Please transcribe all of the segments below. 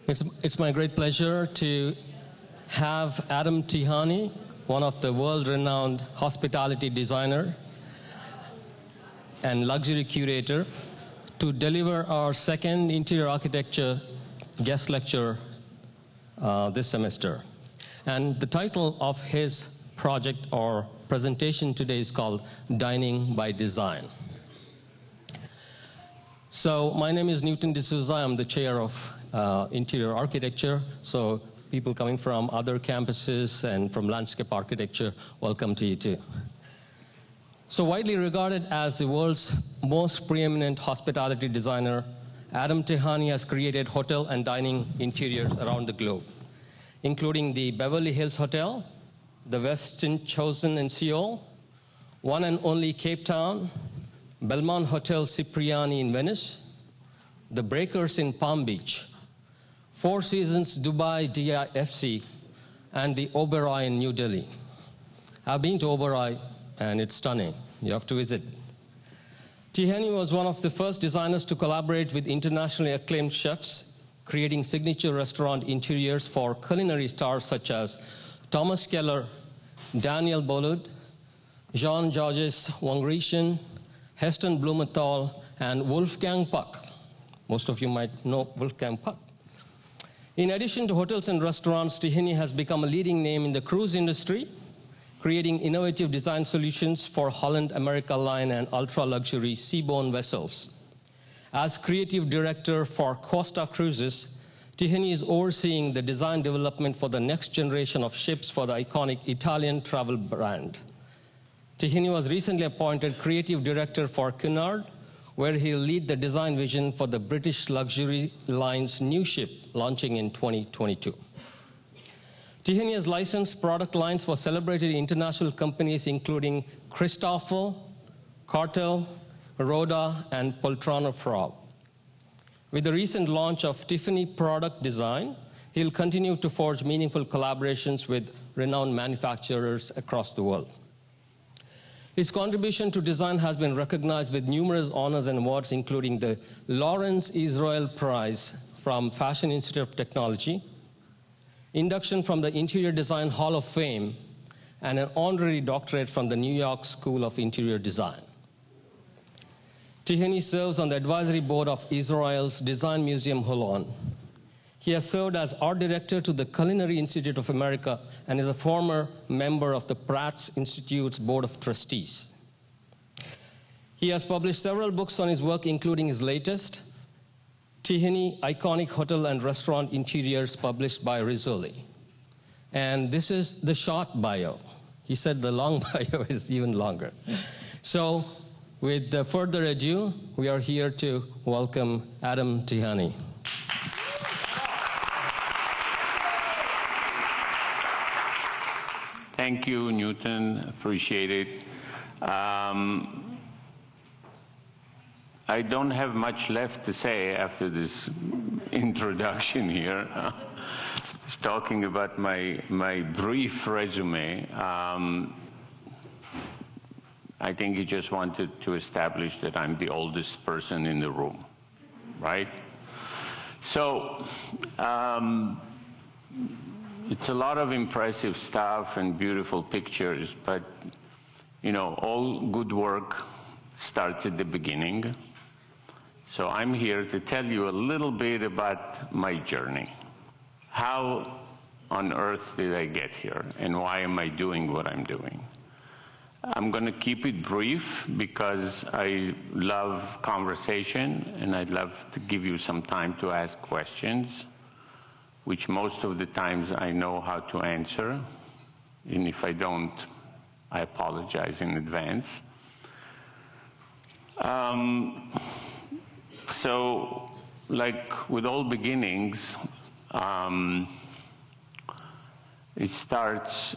It's my great pleasure to have Adam Tihany, one of the world-renowned hospitality designer and luxury curator, to deliver our second interior architecture guest lecture this semester. And the title of his project or presentation today is called Dining by Design. So my name is Newton D'Souza. I'm the chair of interior architecture. So people coming from other campuses and from landscape architecture, welcome to you too. So widely regarded as the world's most preeminent hospitality designer, Adam Tihany has created hotel and dining interiors around the globe, including the Beverly Hills Hotel, the Westin Chosin in Seoul, one and only Cape Town, Belmont Hotel Cipriani in Venice, the Breakers in Palm Beach, Four Seasons Dubai DIFC, and the Oberoi in New Delhi. I've been to Oberoi, and it's stunning. You have to visit. Tihany was one of the first designers to collaborate with internationally acclaimed chefs, creating signature restaurant interiors for culinary stars such as Thomas Keller, Daniel Boulud, Jean-Georges Vongerichten, Heston Blumenthal, and Wolfgang Puck. Most of you might know Wolfgang Puck. In addition to hotels and restaurants, Tihany has become a leading name in the cruise industry, creating innovative design solutions for Holland America Line and ultra-luxury seaborne vessels. As creative director for Costa Cruises, Tihany is overseeing the design development for the next generation of ships for the iconic Italian travel brand. Tihany was recently appointed creative director for Cunard, where he'll lead the design vision for the British luxury line's new ship launching in 2022. Tihany has licensed product lines for celebrated international companies including Christofle, Cartel, Rhoda, and Poltrona Frog. With the recent launch of Tiffany product design, he'll continue to forge meaningful collaborations with renowned manufacturers across the world. His contribution to design has been recognized with numerous honors and awards, including the Lawrence Israel Prize from Fashion Institute of Technology, induction from the Interior Design Hall of Fame, and an honorary doctorate from the New York School of Interior Design. Tihany serves on the advisory board of Israel's Design Museum Holon. He has served as art director to the Culinary Institute of America and is a former member of the Pratt's Institute's Board of Trustees. He has published several books on his work, including his latest, Tihany, Iconic Hotel and Restaurant Interiors, published by Rizzoli. And this is the short bio. He said the long bio is even longer. So with further ado, we are here to welcome Adam Tihany. Thank you, Newton. Appreciate it. I don't have much left to say after this introduction here. Just talking about my brief resume. I think he just wanted to establish that I'm the oldest person in the room, right? So, it's a lot of impressive stuff and beautiful pictures, but, you know, all good work starts at the beginning. So I'm here to tell you a little bit about my journey. How on earth did I get here, and why am I doing what I'm doing? I'm going to keep it brief because I love conversation, and I'd love to give you some time to ask questions, which most of the times I know how to answer, and if I don't, I apologize in advance. So, like with all beginnings, it starts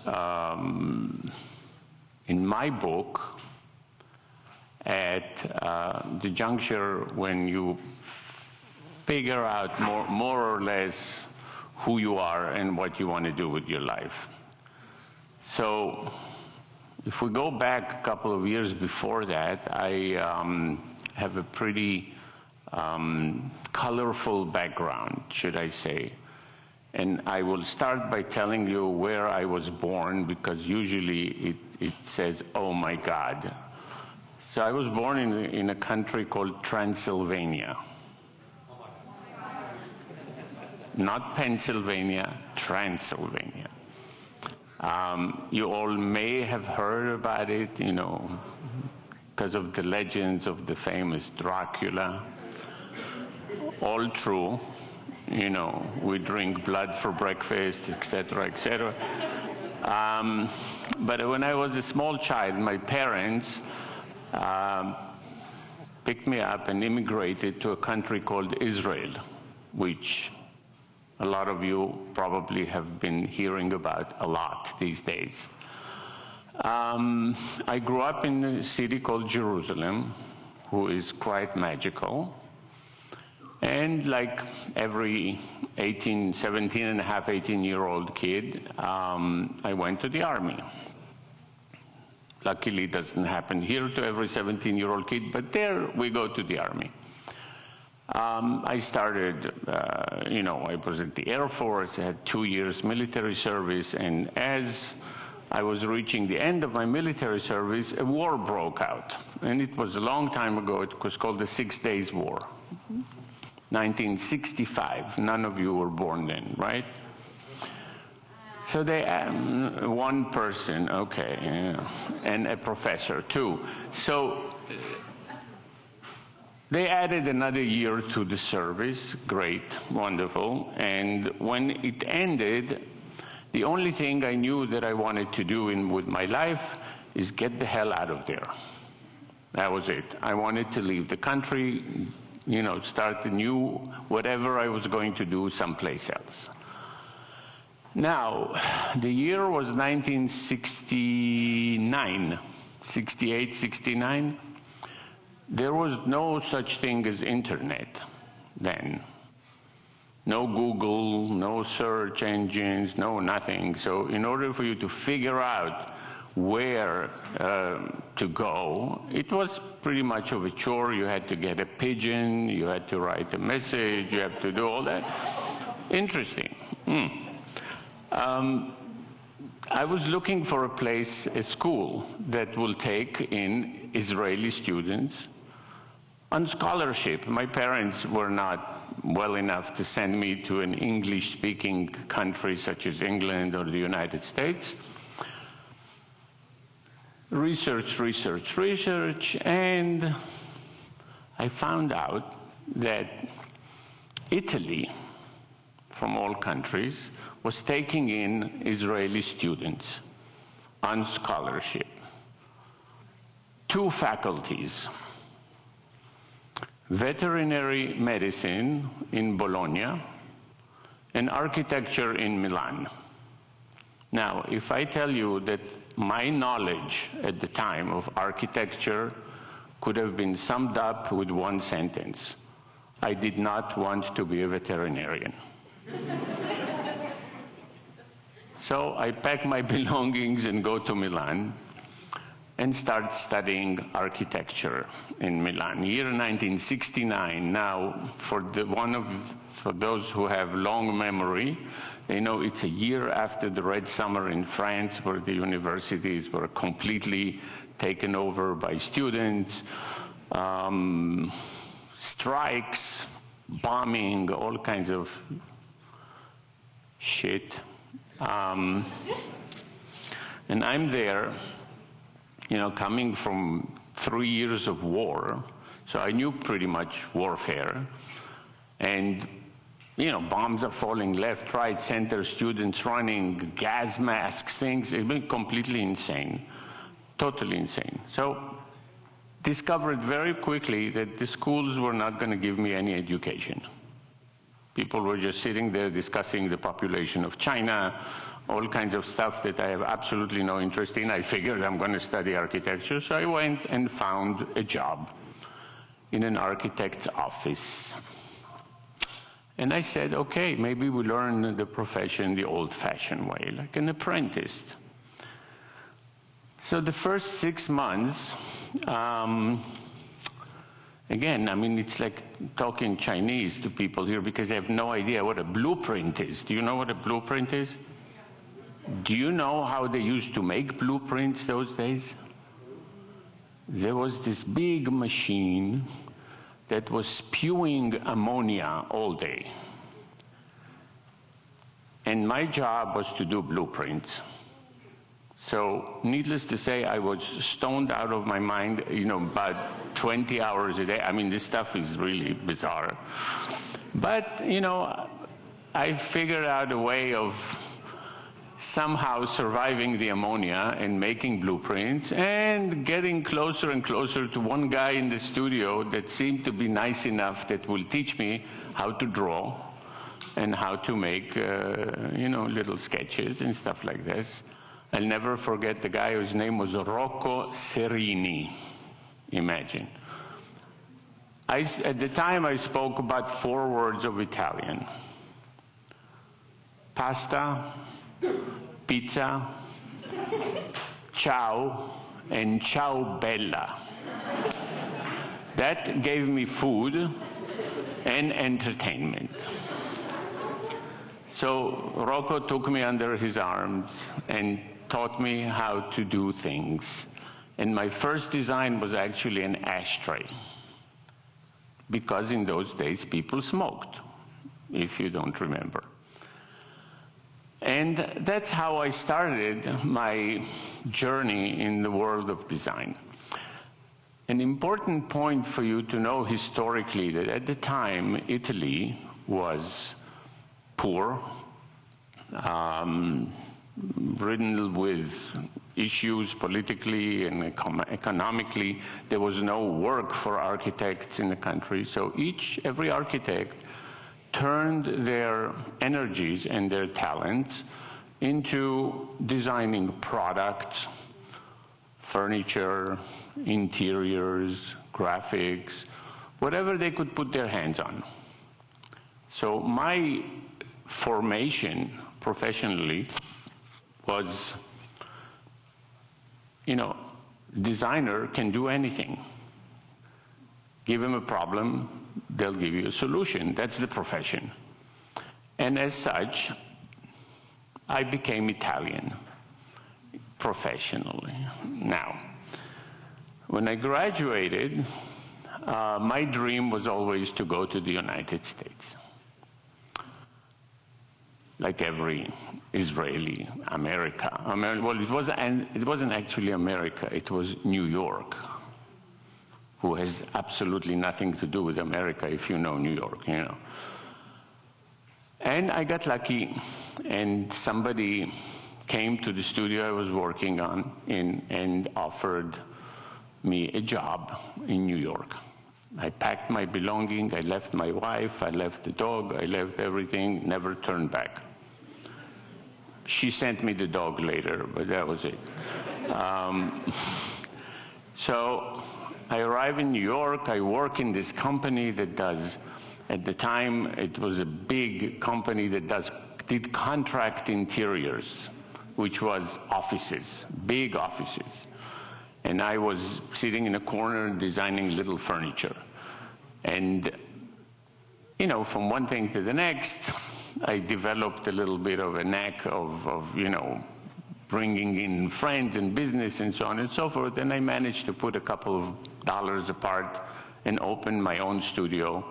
in my book at the juncture when you figure out more or less who you are and what you want to do with your life. So if we go back a couple of years before that, I have a pretty colorful background, should I say. And I will start by telling you where I was born, because usually it says, oh my God. So I was born in a country called Transylvania. Not Pennsylvania, Transylvania. You all may have heard about it, you know, because of the legends of the famous Dracula. All true. You know, we drink blood for breakfast, etc., etc. But when I was a small child, my parents picked me up and immigrated to a country called Israel, which a lot of you probably have been hearing about a lot these days. I grew up in a city called Jerusalem, who is quite magical. And like every 18-year-old kid, I went to the army. Luckily, it doesn't happen here to every 17-year-old kid, but there we go to the army. I started, you know, I was at the Air Force, I had 2 years military service, and as I was reaching the end of my military service, a war broke out. And it was a long time ago. It was called the 6 Days War. 1965. None of you were born then, right? So they, one person, okay, yeah, and a professor too. So they added another year to the service. Great, wonderful. And when it ended, the only thing I knew that I wanted to do with my life is get the hell out of there. That was it. I wanted to leave the country, you know, start anew, whatever I was going to do someplace else. Now, the year was 1969, 68, 69. There was no such thing as internet then. No Google, no search engines, no nothing. So in order for you to figure out where to go, it was pretty much of a chore. You had to get a pigeon, you had to write a message, you had to do all that. Interesting. I was looking for a place, a school, that will take in Israeli students on scholarship. My parents were not well enough to send me to an English-speaking country such as England or the United States. Research, and I found out that Italy, from all countries, was taking in Israeli students on scholarship. 2 faculties. Veterinary medicine in Bologna and architecture in Milan. Now, if I tell you that my knowledge at the time of architecture could have been summed up with one sentence: I did not want to be a veterinarian. So I pack my belongings and go to Milan and start studying architecture in Milan. Year 1969. Now, for those who have long memory, they know it's a year after the Red Summer in France, where the universities were completely taken over by students, strikes, bombing, all kinds of shit. And I'm there, you know, coming from 3 years of war, so I knew pretty much warfare. And, you know, bombs are falling left, right, center, students running, gas masks, things. It's been completely insane, totally insane. So discovered very quickly that the schools were not going to give me any education. People were just sitting there discussing the population of China, all kinds of stuff that I have absolutely no interest in. I figured I'm going to study architecture, so I went and found a job in an architect's office. And I said, okay, maybe we learn the profession the old-fashioned way, like an apprentice. So the first 6 months, Again, I mean, it's like talking Chinese to people here because they have no idea what a blueprint is. Do you know what a blueprint is? Do you know how they used to make blueprints those days? There was this big machine that was spewing ammonia all day. And my job was to do blueprints. So needless to say, I was stoned out of my mind, about 20 hours a day. I mean, this stuff is really bizarre. But, I figured out a way of somehow surviving the ammonia and making blueprints and getting closer and closer to one guy in the studio that seemed to be nice enough that will teach me how to draw and how to make, little sketches and stuff like this. I'll never forget the guy whose name was Rocco Serini. Imagine. At the time, I spoke about 4 words of Italian: pasta, pizza, ciao, and ciao bella. That gave me food and entertainment. So Rocco took me under his arms and taught me how to do things. And my first design was actually an ashtray, because in those days people smoked, if you don't remember. And that's how I started my journey in the world of design. An important point for you to know historically that at the time Italy was poor, ridden with issues politically and economically. There was no work for architects in the country, so every architect turned their energies and their talents into designing products, furniture, interiors, graphics, whatever they could put their hands on. So my formation professionally was, designer can do anything. Give them a problem, they'll give you a solution. That's the profession. And as such, I became Italian professionally. Now, when I graduated, my dream was always to go to the United States. Like every Israeli, America. Well, it wasn't actually America, it was New York, who has absolutely nothing to do with America if you know New York, And I got lucky, and somebody came to the studio I was working on and offered me a job in New York. I packed my belongings, I left my wife, I left the dog, I left everything, never turned back. She sent me the dog later, but that was it. So I arrive in New York, I work in this company that does, at the time, it was a big company that did contract interiors, which was offices, big offices. And I was sitting in a corner designing little furniture. And, from one thing to the next, I developed a little bit of a knack of bringing in friends and business and so on and so forth. And I managed to put a couple of dollars apart and open my own studio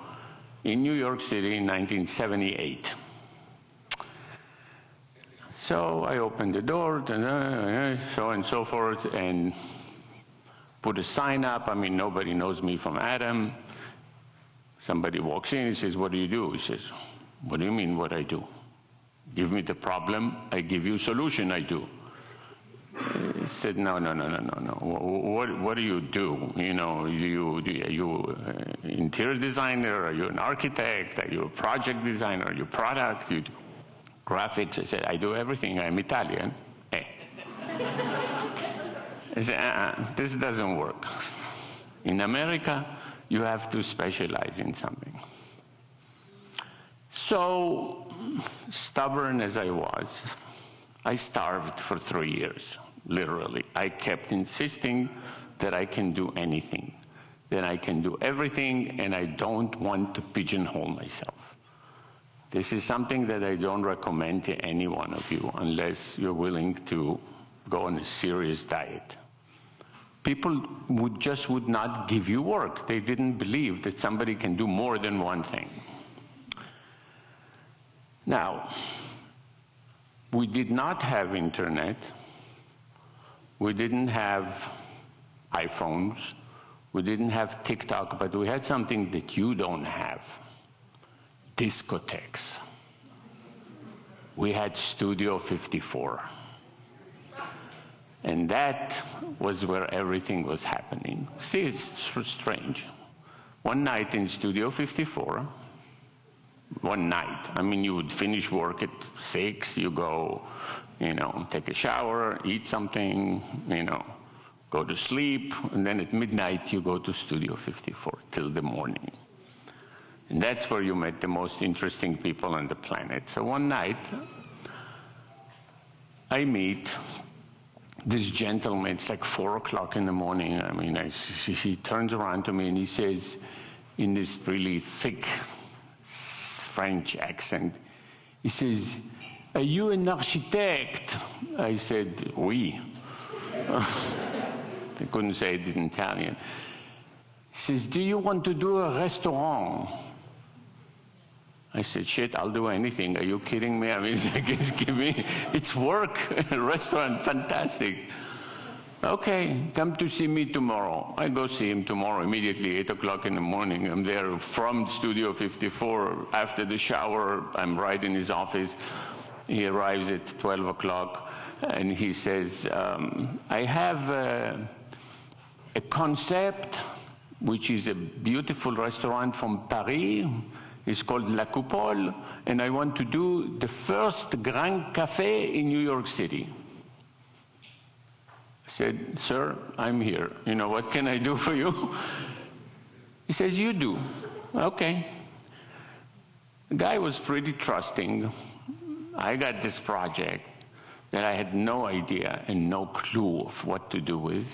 in New York City in 1978. So I opened the door, so and so forth, and put a sign up. I mean, nobody knows me from Adam. Somebody walks in and says, "What do you do?" He says, "What do you mean, what I do? Give me the problem, I give you a solution, I do." He said, no. What do you do? Are you interior designer? Are you an architect? Are you a project designer? Are you product? You do graphics? I said, I do everything. I'm Italian. I said, this doesn't work. In America, you have to specialize in something. So stubborn as I was, I starved for 3 years, literally. I kept insisting that I can do anything, that I can do everything and I don't want to pigeonhole myself. This is something that I don't recommend to any one of you unless you're willing to go on a serious diet. People would not give you work. They didn't believe that somebody can do more than one thing. Now, we did not have internet. We didn't have iPhones. We didn't have TikTok, but we had something that you don't have. Discotheques. We had Studio 54. And that was where everything was happening. See, it's strange. One night in Studio 54, one night, I mean, you would finish work at 6, you go, take a shower, eat something, go to sleep, and then at midnight you go to Studio 54 till the morning. And that's where you met the most interesting people on the planet. So one night, I meet this gentleman. It's like 4 o'clock in the morning. I mean, he turns around to me and he says, in this really thick French accent, he says, "Are you an architect?" I said, "Oui." I couldn't say it in Italian. He says, "Do you want to do a restaurant?" I said, "Shit, I'll do anything. Are you kidding me? I mean, it's work, a restaurant, fantastic." "Okay, come to see me tomorrow." I go see him tomorrow, immediately, 8 o'clock in the morning. I'm there from Studio 54. After the shower, I'm right in his office. He arrives at 12 o'clock, and he says, "I have a concept, which is a beautiful restaurant from Paris. It's called La Coupole, and I want to do the first Grand Café in New York City." I said, "Sir, I'm here. What can I do for you?" He says, "You do." Okay. The guy was pretty trusting. I got this project that I had no idea and no clue of what to do with.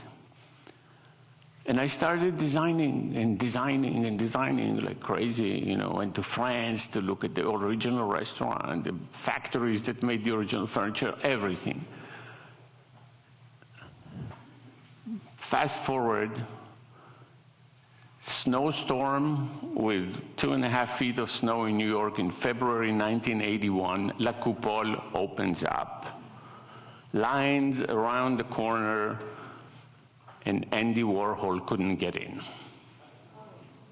And I started designing and designing and designing like crazy, went to France to look at the original restaurant, the factories that made the original furniture, everything. Fast forward, snowstorm with 2.5 feet of snow in New York in February 1981, La Coupole opens up. Lines around the corner, and Andy Warhol couldn't get in.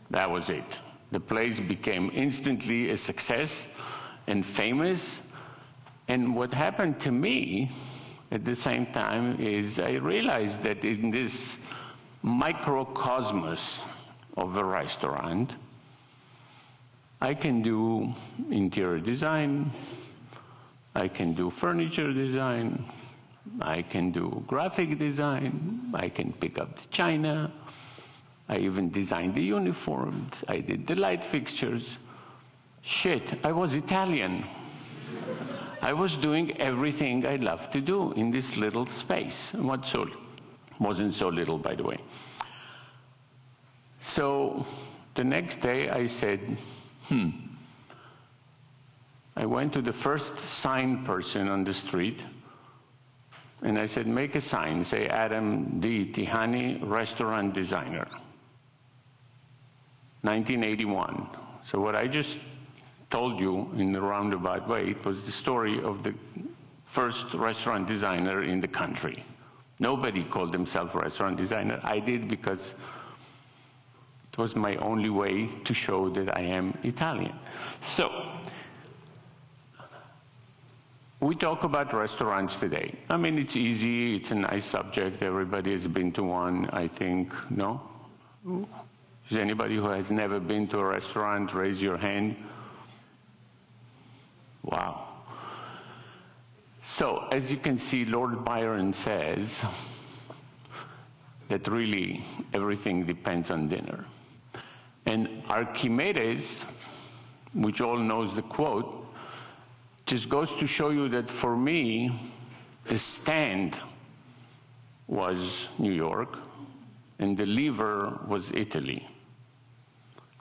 That was it. The place became instantly a success and famous. And what happened to me at the same time is I realized that in this microcosmos of a restaurant, I can do interior design, I can do furniture design, I can do graphic design, I can pick up the china, I even designed the uniforms, I did the light fixtures. Shit, I was Italian. I was doing everything I love to do in this little space. Wasn't so little, by the way. So the next day I said, I went to the first sign person on the street, and I said, make a sign, say Adam D. Tihany, restaurant designer. 1981. So what I just told you in a roundabout way, it was the story of the first restaurant designer in the country. Nobody called himself a restaurant designer. I did because it was my only way to show that I am Italian. So, we talk about restaurants today. I mean, it's easy, it's a nice subject, everybody has been to one, I think, no? Is anybody who has never been to a restaurant, raise your hand? Wow. So, as you can see, Lord Byron says that really everything depends on dinner. And Archimedes, which all knows the quote, just goes to show you that for me, the stand was New York, and the lever was Italy.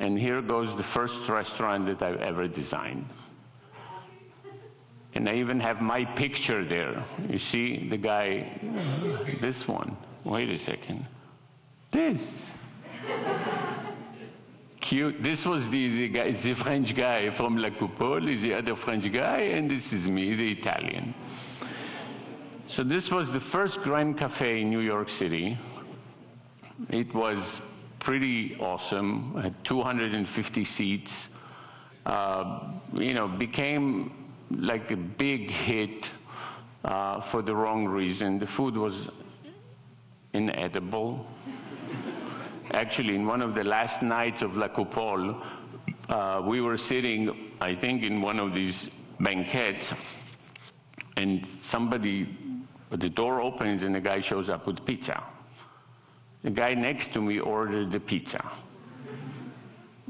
And here goes the first restaurant that I've ever designed. And I even have my picture there. You see the guy, this one. Wait a second. This. Cute. This was the guy, the French guy from La Coupole, is the other French guy, and this is me, the Italian. So this was the first Grand Cafe in New York City. It was pretty awesome. It had 250 seats. Became like a big hit for the wrong reason. The food was inedible. Actually, in one of the last nights of La Coupole, we were sitting, I think, in one of these banquets, and the door opens and the guy shows up with pizza. The guy next to me ordered the pizza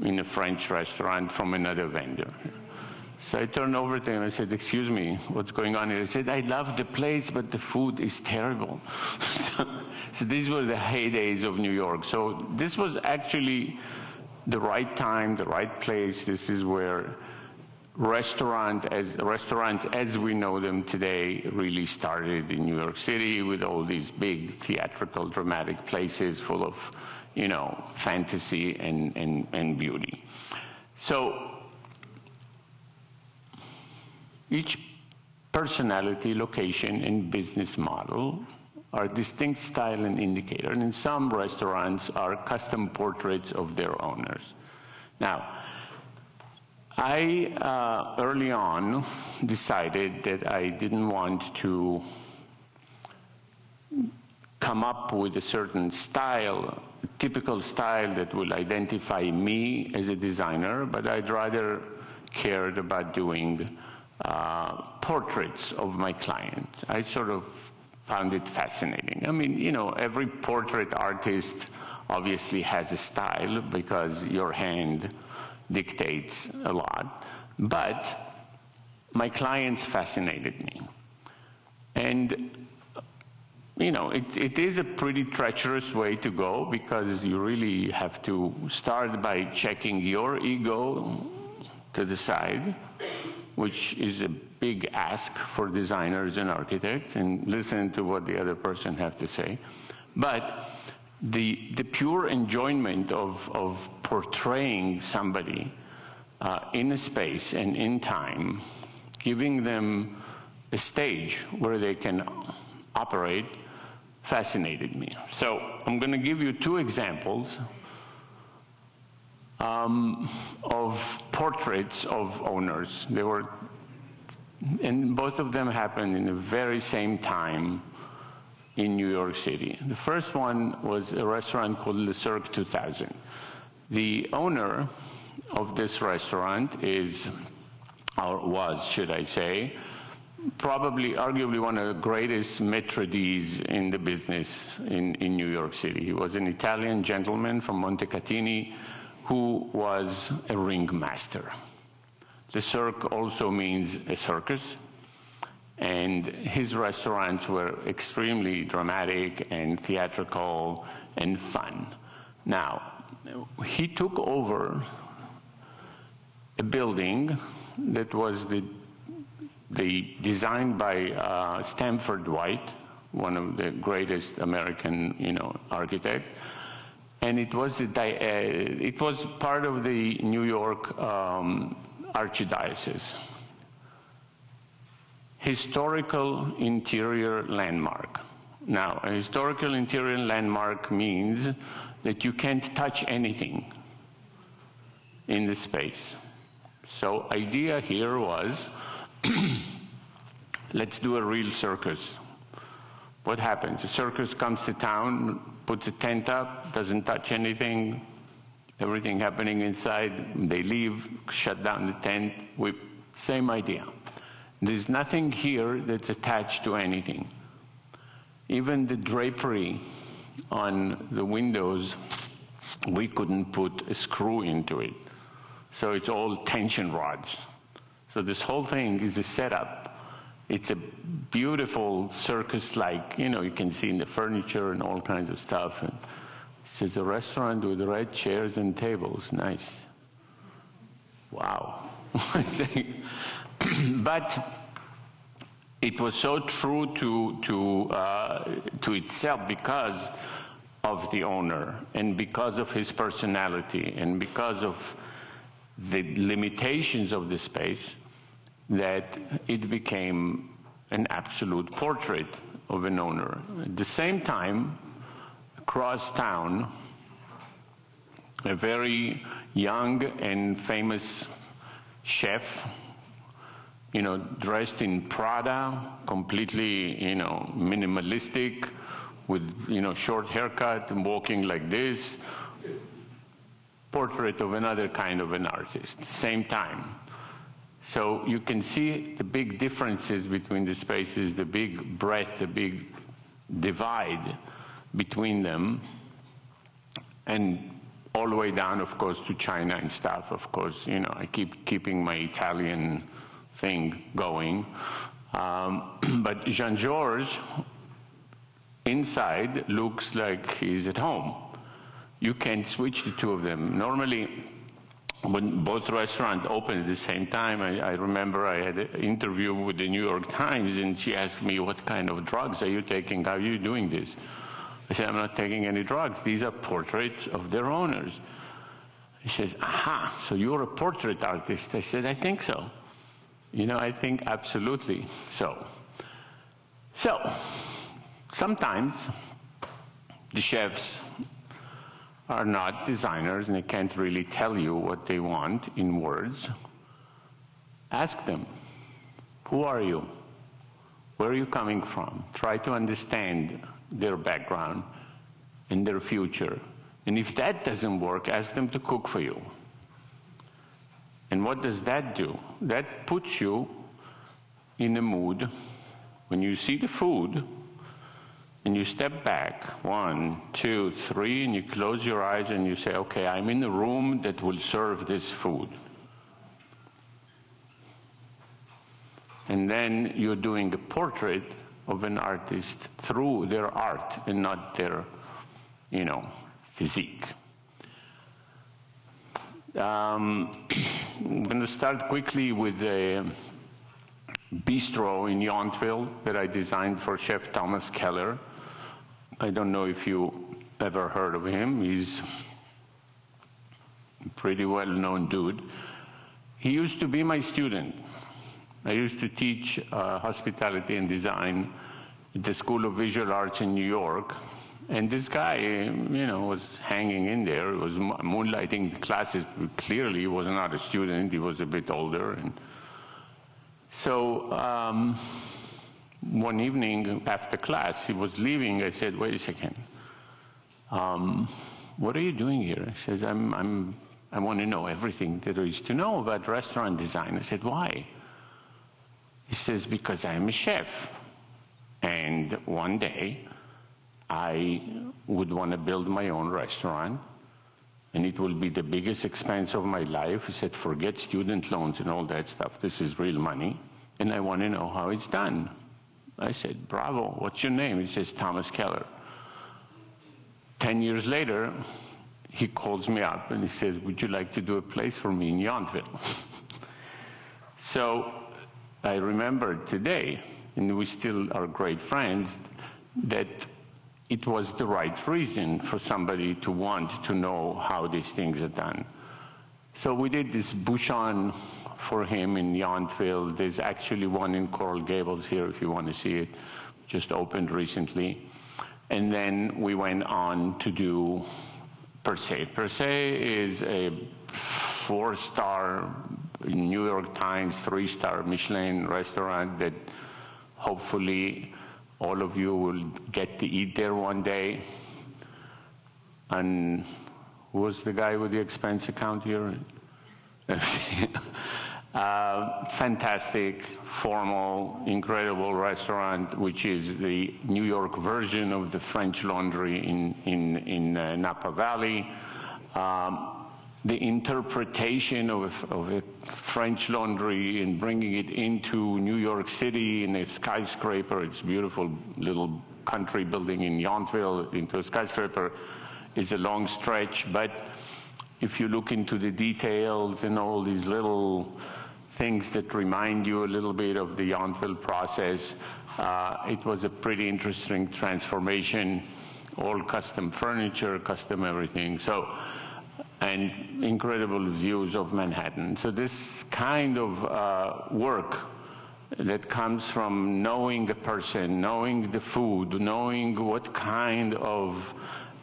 in a French restaurant from another vendor. So I turned over to him and I said, "Excuse me, what's going on here?" He said, "I love the place, but the food is terrible." So these were the heydays of New York. So this was actually the right time, the right place. This is where restaurants as we know them today really started in New York City, with all these big theatrical, dramatic places full of, fantasy and beauty. So each personality, location, and business model are distinct style and indicator, and in some restaurants are custom portraits of their owners. Now, I early on decided that I didn't want to come up with a certain style, a typical style that will identify me as a designer, but I'd rather cared about doing portraits of my client. I sort of found it fascinating. I mean, every portrait artist obviously has a style because your hand dictates a lot, but my clients fascinated me. And, it is a pretty treacherous way to go, because you really have to start by checking your ego to the side, which is a big ask for designers and architects, and listen to what the other person has to say. But the pure enjoyment of portraying somebody in a space and in time, giving them a stage where they can operate, fascinated me. So I'm going to give you two examples of portraits of owners. And both of them happened in the very same time in New York City. The first one was a restaurant called Le Cirque 2000. The owner of this restaurant is, or was, should I say, probably arguably one of the greatest maitre d's in the business in New York City. He was an Italian gentleman from Montecatini who was a ringmaster. The Cirque also means a circus, and his restaurants were extremely dramatic and theatrical and fun. Now, he took over a building that was designed by Stanford White, one of the greatest American, architects, and it was part of the New York Archdiocese. Historical interior landmark. Now, a historical interior landmark means that you can't touch anything in the space. So idea here was, let's do a real circus. What happens? A circus comes to town, puts a tent up, doesn't touch anything, everything happening inside, they leave, shut down the tent, same idea. There's nothing here that's attached to anything. Even the drapery on the windows, we couldn't put a screw into it. So it's all tension rods. So this whole thing is a setup. It's a beautiful circus-like, you can see in the furniture and all kinds of stuff. And He says, a restaurant with red chairs and tables, nice. Wow. I say, but it was so true to itself because of the owner and because of his personality and because of the limitations of the space that it became an absolute portrait of an owner. At the same time, across town, a very young and famous chef, dressed in Prada, completely, minimalistic, with, short haircut and walking like this. Portrait of another kind of an artist, same time. So you can see the big differences between the spaces, the big breadth, the big divide between them, and all the way down, of course, to China and stuff. Of course, I keep keeping my Italian thing going. But Jean-Georges inside looks like he's at home. You can't switch the two of them. Normally, when both restaurants opened at the same time, I remember I had an interview with the New York Times, and she asked me, what kind of drugs are you taking? How are you doing this? I said, I'm not taking any drugs. These are portraits of their owners. He says, aha, so you're a portrait artist. I said, I think so. I think absolutely so. So, sometimes the chefs are not designers and they can't really tell you what they want in words. Ask them, who are you? Where are you coming from? Try to understand their background and their future. And if that doesn't work, ask them to cook for you. And what does that do? That puts you in a mood when you see the food and you step back, 1, 2, 3, and you close your eyes and you say, okay, I'm in a room that will serve this food. And then you're doing a portrait of an artist through their art and not their, physique. I'm going to start quickly with a bistro in Yountville that I designed for Chef Thomas Keller. I don't know if you ever heard of him. He's a pretty well-known dude. He used to be my student. I used to teach hospitality and design at the School of Visual Arts in New York. And this guy, was hanging in there. He was moonlighting the classes. Clearly, he was not a student. He was a bit older. And so one evening after class, he was leaving. I said, wait a second. What are you doing here? He says, I want to know everything that there is to know about restaurant design. I said, why? He says, because I'm a chef. And one day, I would want to build my own restaurant, and it will be the biggest expense of my life. He said, forget student loans and all that stuff. This is real money, and I want to know how it's done. I said, bravo, what's your name? He says, Thomas Keller. 10 years later, he calls me up, and he says, would you like to do a place for me in Yountville? So I remember today, and we still are great friends, that it was the right reason for somebody to want to know how these things are done. So we did this bouchon for him in Yountville. There's actually one in Coral Gables here if you want to see it. Just opened recently. And then we went on to do Per Se. Per Se is a 4-star New York Times, 3-star Michelin restaurant that hopefully all of you will get to eat there one day. And who was the guy with the expense account here? Fantastic, formal, incredible restaurant, which is the New York version of the French Laundry in Napa Valley. The interpretation of a French Laundry and bringing it into New York City in a skyscraper. It's a beautiful little country building in Yountville into a skyscraper. is a long stretch, but if you look into the details and all these little things that remind you a little bit of the Yountville process, it was a pretty interesting transformation, all custom furniture, custom everything. So, and incredible views of Manhattan. So this kind of work that comes from knowing the person, knowing the food, knowing what kind of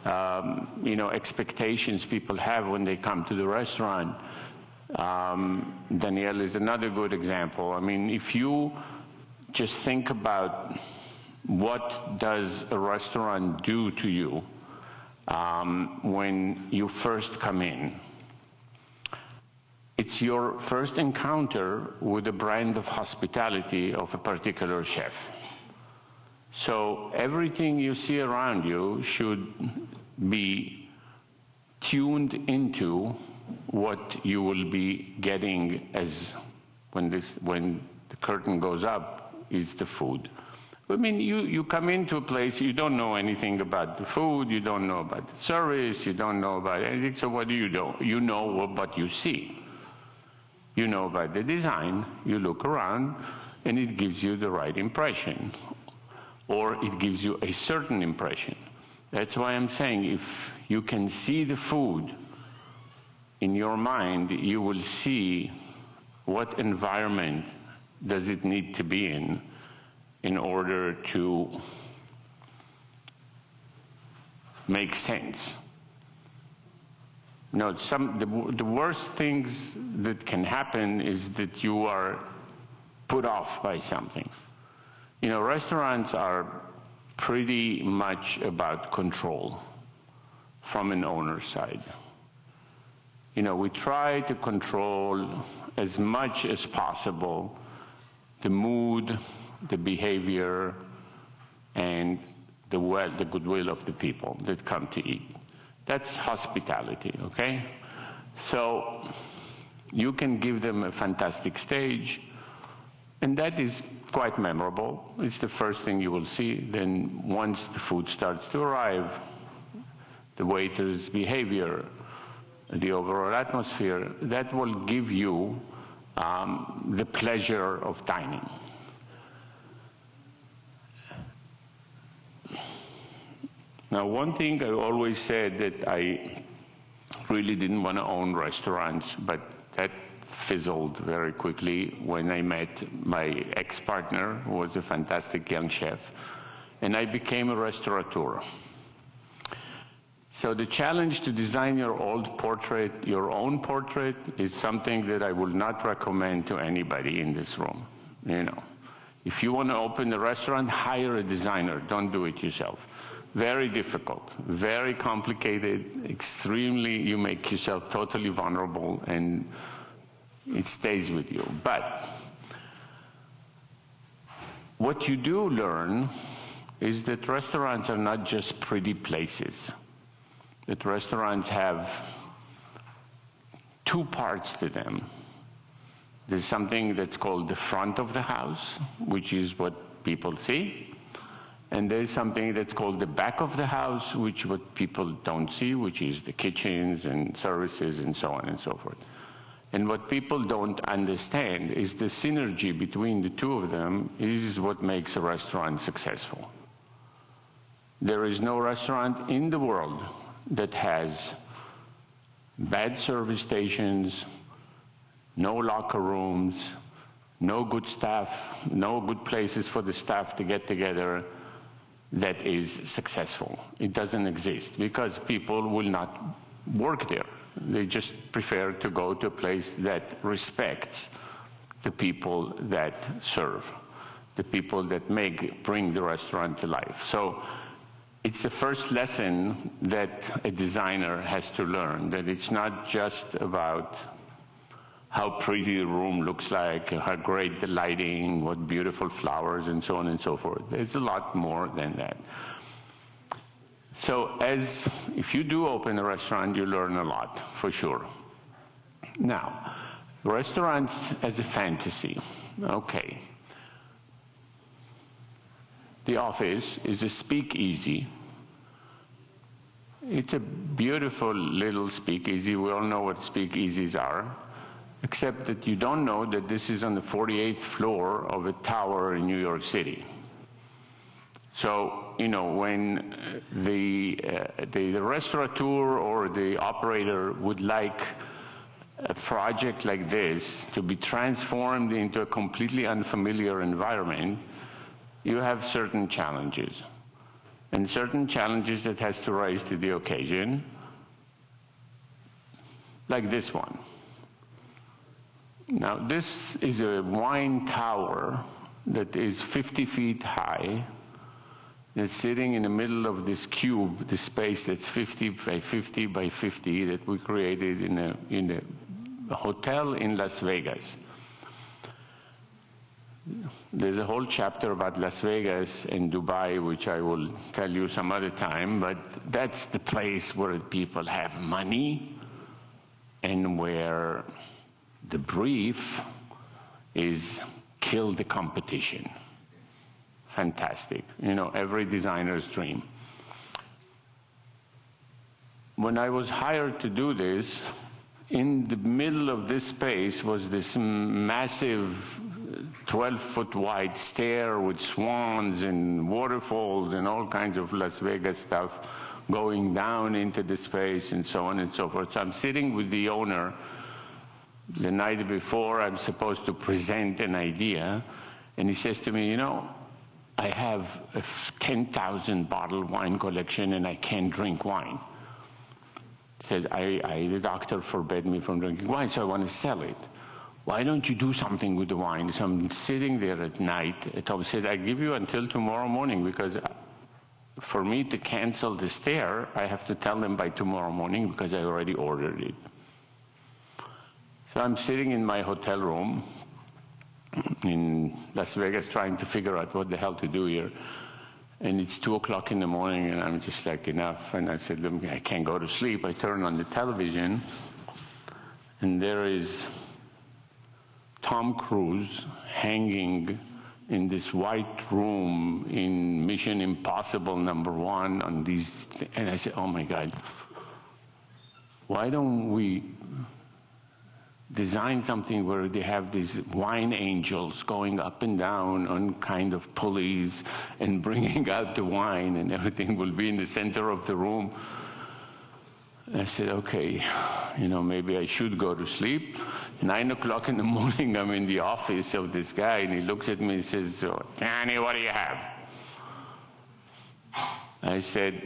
expectations people have when they come to the restaurant. Danielle is another good example. I mean, if you just think about what does a restaurant do to you when you first come in, it's your first encounter with a brand of hospitality of a particular chef. So everything you see around you should be tuned into what you will be getting as when the curtain goes up is the food. I mean, you come into a place, you don't know anything about the food, you don't know about the service, you don't know about anything, so what do? You know what you see. You know about the design, you look around, and it gives you the right impression, or it gives you a certain impression. That's why I'm saying if you can see the food in your mind, you will see what environment does it need to be in order to make sense. No, the worst things that can happen is that you are put off by something. You know, restaurants are pretty much about control from an owner's side. You know, we try to control as much as possible the mood, the behavior, and the goodwill of the people that come to eat. That's hospitality, okay? So you can give them a fantastic stage, and that is quite memorable. It's the first thing you will see. Then once the food starts to arrive, the waiter's behavior, the overall atmosphere, that will give you the pleasure of dining. Now, one thing I always said that I really didn't want to own restaurants, but that fizzled very quickly when I met my ex-partner, who was a fantastic young chef, and I became a restaurateur. So the challenge to design your own portrait is something that I would not recommend to anybody in this room. You know, if you want to open a restaurant, hire a designer. Don't do it yourself. Very difficult, very complicated, extremely, you make yourself totally vulnerable and it stays with you. But what you do learn is that restaurants are not just pretty places. That restaurants have two parts to them. There's something that's called the front of the house, which is what people see. And there's something that's called the back of the house, which what people don't see, which is the kitchens and services and so on and so forth. And what people don't understand is the synergy between the two of them is what makes a restaurant successful. There is no restaurant in the world that has bad service stations, no locker rooms, no good staff, no good places for the staff to get together, that is successful. It doesn't exist because people will not work there. They just prefer to go to a place that respects the people that serve, the people that bring the restaurant to life. So it's the first lesson that a designer has to learn, that it's not just about how pretty the room looks like, how great the lighting, what beautiful flowers, and so on and so forth. There's a lot more than that. So if you do open a restaurant, you learn a lot, for sure. Now, restaurants as a fantasy. Okay. The office is a speakeasy It's a beautiful little speakeasy. We all know what speakeasies are, except that you don't know that this is on the 48th floor of a tower in New York City. So, you know, when the restaurateur or the operator would like a project like this to be transformed into a completely unfamiliar environment, you have certain challenges. And certain challenges that has to rise to the occasion, like this one. Now, this is a wine tower that is 50 feet high. It's sitting in the middle of this cube, this space that's 50 by 50 by 50 that we created in a hotel in Las Vegas. There's a whole chapter about Las Vegas and Dubai, which I will tell you some other time, but that's the place where people have money and where the brief is kill the competition. Fantastic. You know, every designer's dream. When I was hired to do this, in the middle of this space was this massive 12-foot wide stair with swans and waterfalls and all kinds of Las Vegas stuff going down into the space and so on and so forth. So I'm sitting with the owner the night before I'm supposed to present an idea, and he says to me, you know, I have a 10,000 bottle wine collection and I can't drink wine. He says, the doctor forbade me from drinking wine, so I want to sell it. Why don't you do something with the wine? So I'm sitting there at night. Tom said, I give you until tomorrow morning, because for me to cancel the stare, I have to tell them by tomorrow morning because I already ordered it. So I'm sitting in my hotel room in Las Vegas trying to figure out what the hell to do here. And it's 2 o'clock in the morning and I'm just like, enough. And I said, I can't go to sleep. I turn on the television and there is Tom Cruise hanging in this white room in Mission Impossible #1 on these, and I said, oh my God, why don't we design something where they have these wine angels going up and down on kind of pulleys and bringing out the wine, and everything will be in the center of the room. I said, okay, you know, maybe I should go to sleep. 9 o'clock in the morning, I'm in the office of this guy, and he looks at me and says, so, Tihany, what do you have? I said,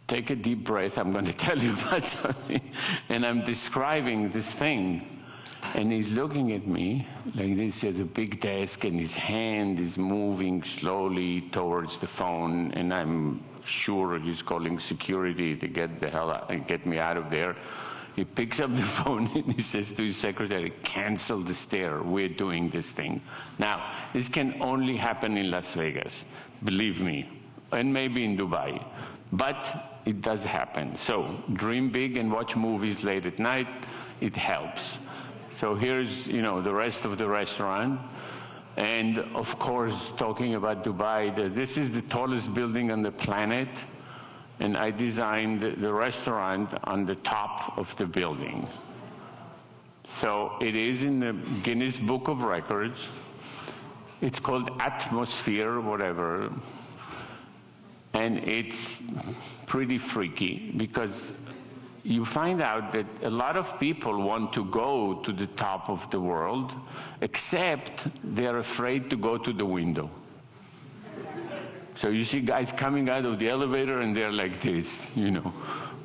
take a deep breath, I'm going to tell you about something. And I'm describing this thing. And he's looking at me like this. He has a big desk, and his hand is moving slowly towards the phone. And I'm sure he's calling security to get the hell out and get me out of there. He picks up the phone and he says to his secretary, cancel the stare, we're doing this thing. Now, this can only happen in Las Vegas, believe me, and maybe in Dubai, but it does happen. So dream big and watch movies late at night, it helps. So here's, you know, the rest of the restaurant. And of course, talking about Dubai, this is the tallest building on the planet. And I designed the restaurant on the top of the building. So it is in the Guinness Book of Records. It's called Atmosphere, whatever. And it's pretty freaky because you find out that a lot of people want to go to the top of the world, except they're afraid to go to the window. So you see guys coming out of the elevator and they're like this, you know.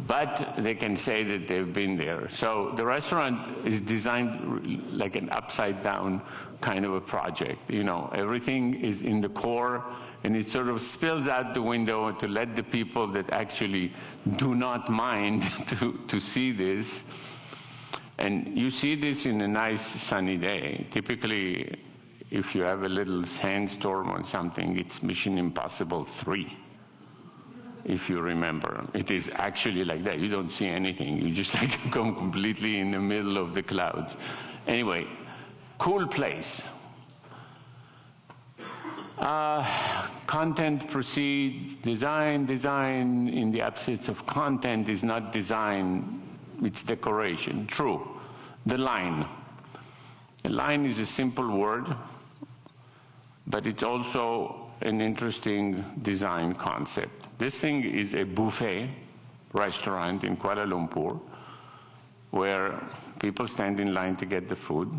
But they can say that they've been there. So the restaurant is designed like an upside down kind of a project. You know, everything is in the core and it sort of spills out the window to let the people that actually do not mind to see this. And you see this in a nice sunny day. Typically, if you have a little sandstorm or something, it's Mission Impossible 3, if you remember. It is actually like that. You don't see anything. You just like come completely in the middle of the clouds. Anyway, cool place. content precedes design. Design in the absence of content is not design, it's decoration. True. The line. The line is a simple word, but it's also an interesting design concept. This thing is a buffet restaurant in Kuala Lumpur where people stand in line to get the food.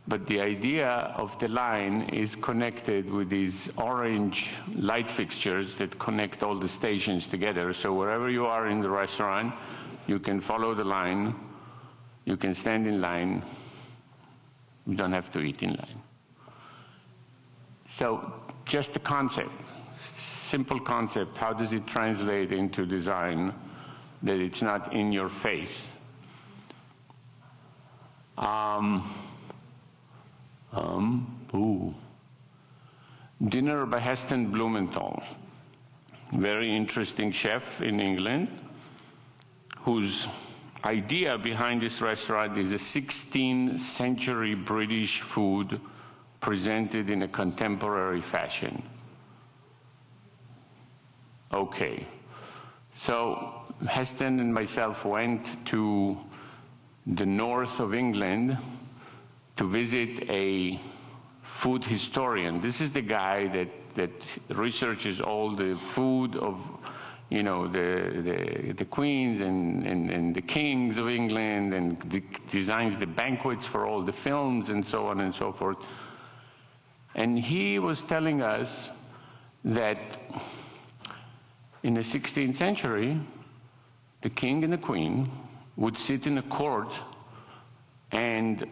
But the idea of the line is connected with these orange light fixtures that connect all the stations together. So wherever you are in the restaurant, you can follow the line, you can stand in line, you don't have to eat in line. So just the concept, simple concept, how does it translate into design that it's not in your face? Dinner by Heston Blumenthal, very interesting chef in England, whose idea behind this restaurant is a 16th century British food presented in a contemporary fashion. Okay, so Heston and myself went to the north of England to visit a food historian. This is the guy that researches all the food of, you know, the queens and the kings of England, and designs the banquets for all the films and so on and so forth. And he was telling us that in the 16th century, the king and the queen would sit in a court and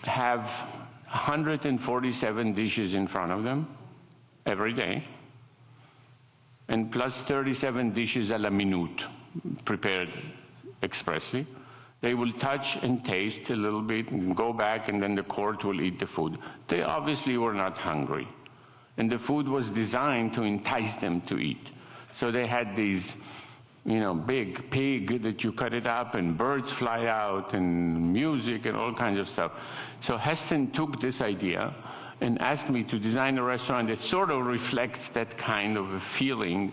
have 147 dishes in front of them every day, and plus 37 dishes à la minute, prepared expressly. They will touch and taste a little bit and go back, and then the court will eat the food. They obviously were not hungry, and the food was designed to entice them to eat. So they had these, you know, big pig that you cut it up, and birds fly out, and music and all kinds of stuff. So Heston took this idea and asked me to design a restaurant that sort of reflects that kind of a feeling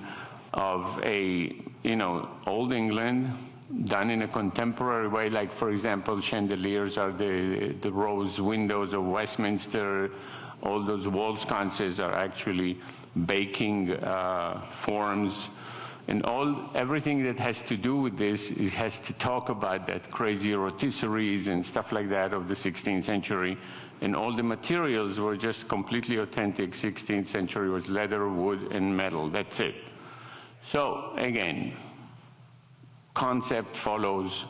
of a, you know, old England done in a contemporary way. Like, for example, chandeliers are the rose windows of Westminster. All those wall sconces are actually baking forms. And everything that has to do with this has to talk about that crazy rotisseries and stuff like that of the 16th century. And all the materials were just completely authentic. 16th century was leather, wood, and metal. That's it. So again, concept follows,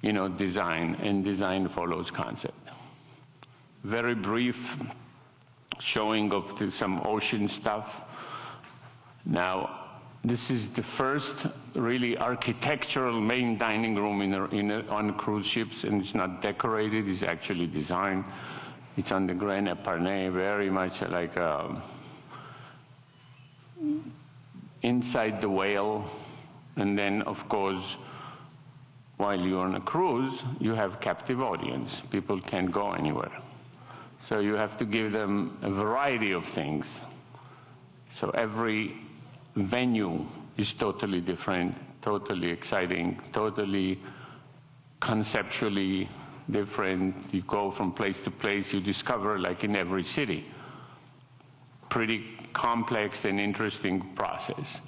you know, design, and design follows concept. Very brief showing of some ocean stuff. Now, this is the first really architectural main dining room on cruise ships, and it's not decorated, it's actually designed. It's on the Grand Epernay, very much like inside the whale. And then, of course, while you're on a cruise, you have captive audience. People can't go anywhere. So you have to give them a variety of things. So every venue is totally different, totally exciting, totally conceptually different. You go from place to place, you discover, like in every city. Pretty complex and interesting process.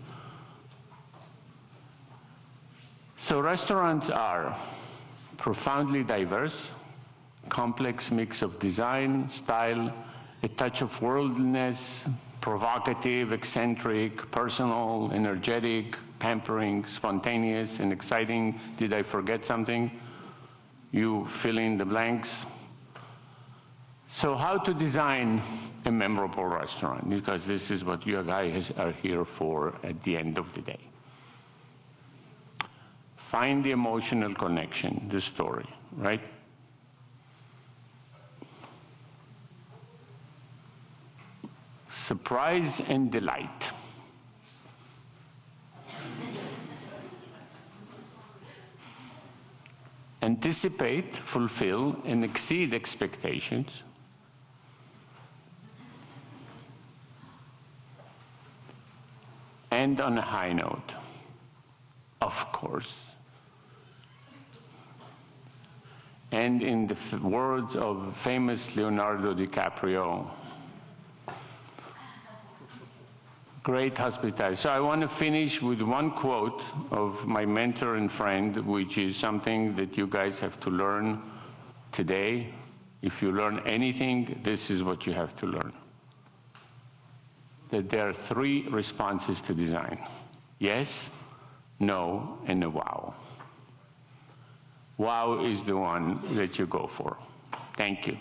So restaurants are profoundly diverse, complex mix of design, style, a touch of worldliness, provocative, eccentric, personal, energetic, pampering, spontaneous, and exciting. Did I forget something? You fill in the blanks. So how to design a memorable restaurant? Because this is what you guys are here for at the end of the day. Find the emotional connection, the story, right? Surprise and delight. Anticipate, fulfill, and exceed expectations. end on a high note, of course. And in the words of famous Leonardo DiCaprio, great hospitality. So I want to finish with one quote of my mentor and friend, which is something that you guys have to learn today. If you learn anything, this is what you have to learn. That there are 3 responses to design: yes, no, and a wow. Wow is the one that you go for. Thank you.